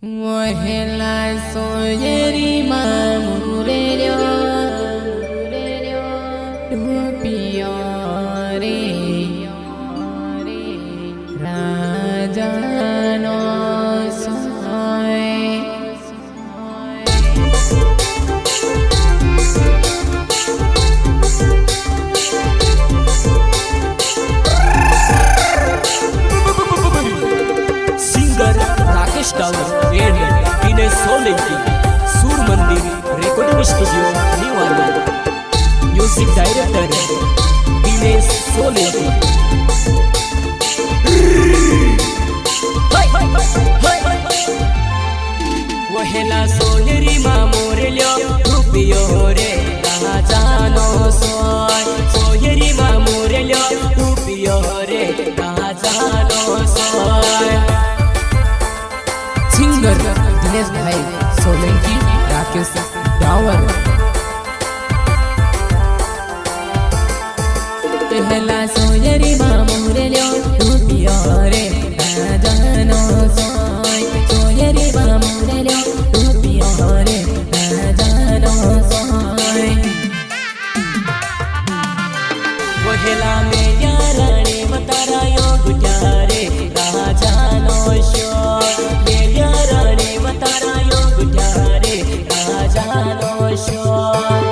Wahela soyeri mamurelyo dupiore rajano soy singer Rakesh Dawar and Vinay Solanki Sur Mandir recording studio New York music director Vinay Solanki वहेला सोयरी मामोरेल्यो रुपियो रे राजानो सोय सोयरी मामोरेल्यो रुपियो रे राजानो सोय सिंगर दिनेश भाई सोलंकी राकेश डावर पहला सोयरी मामूरेल्यो रुपियो रे राजानो सोय सोयरी मामूरेल्यो रुपियो रे राजानो सोय वहेला में याराणे मतारायो गुट्यारे राजानो शोय में याराणे मतारायो गुट्यारे राजानो शोय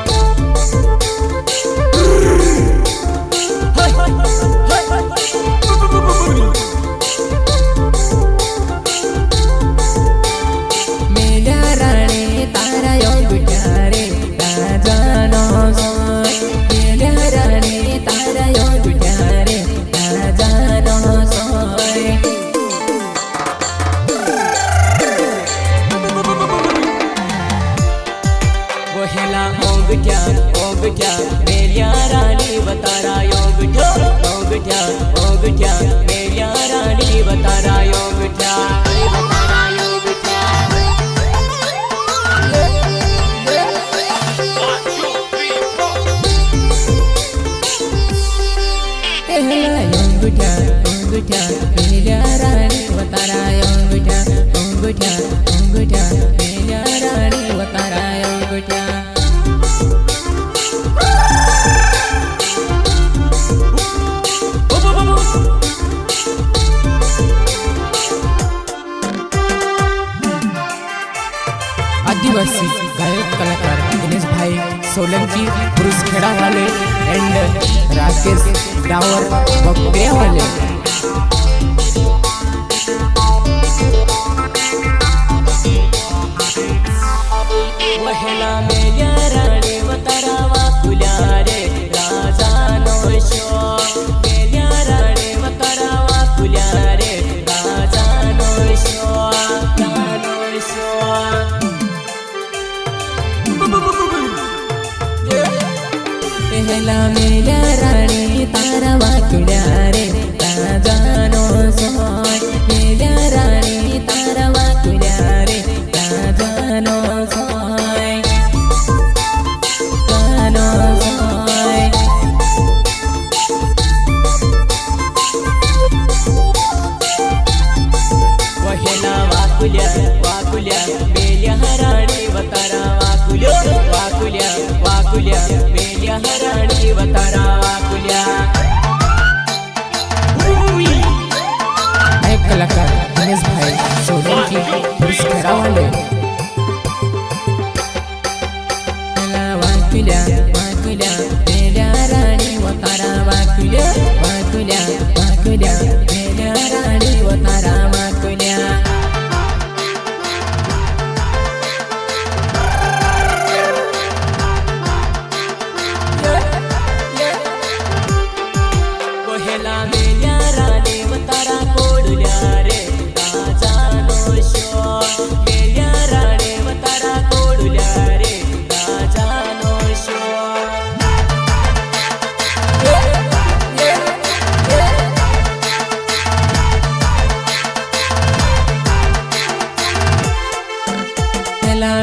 मेल्या राणे तारा यो गुट्यारे राजानो सोय मेल्या राणे तारा यो गुट्यारे राजानो सोय वहेला ओंगट्या मेल्या राणी बतारायो गुट्या ओंगट्या मेल्या राणी बतारायो गुट्या अंगूठा मेल्या राणी वतारा अंगूठा मेल्या राणी वतारा अंगूठा आदिवासी गायक कलाकार दिनेश भाई सोलंकी पुरुष खेड़ा वाले एंड राकेश डावर बकरिया वाले वहेला मेल्या राणी वतारावा कुल्यारे राजानो शोय मेल्या राणी वतारावा कुल्यारे राजानो शोय पहला मेल्या राणी तारा वाकुड्या रे राजानो सोय मेल्या राणी तारा वाकुड्या रे राजानो सोय राजानो सोय वहेला वाकुल्या मेल्या राणी वतारा वाकुल्या मेल्या राणी वतारा वाकुल्या गायक कलाकार दिनेश भाई सोलंकी पुरुष खेड़ा वाले वाकुल्या मेल्या राणी वतारा वाकुल्या मेल्या राणी वतारा वाकुल्या वहेला मेल्या राणी वतारा कोडल्या रे राजानो शोय मेल्या राणी वतारा कोडल्या रे राजानो शोय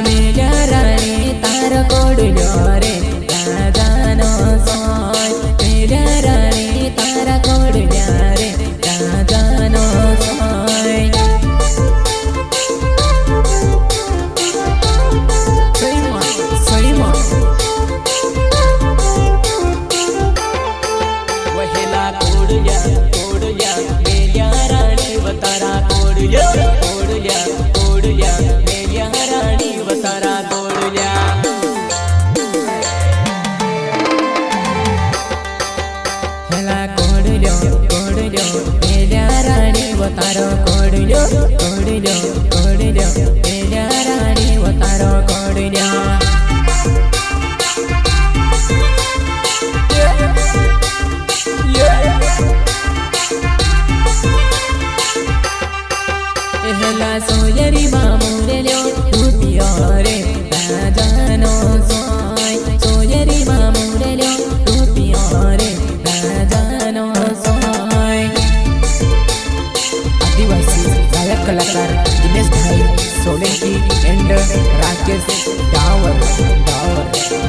मेल्या राणी तार कोडल्या रे राजानो सोय मेल्या राणी तार कोडल्या रे राजानो सोय एंड राकेश डावर डावर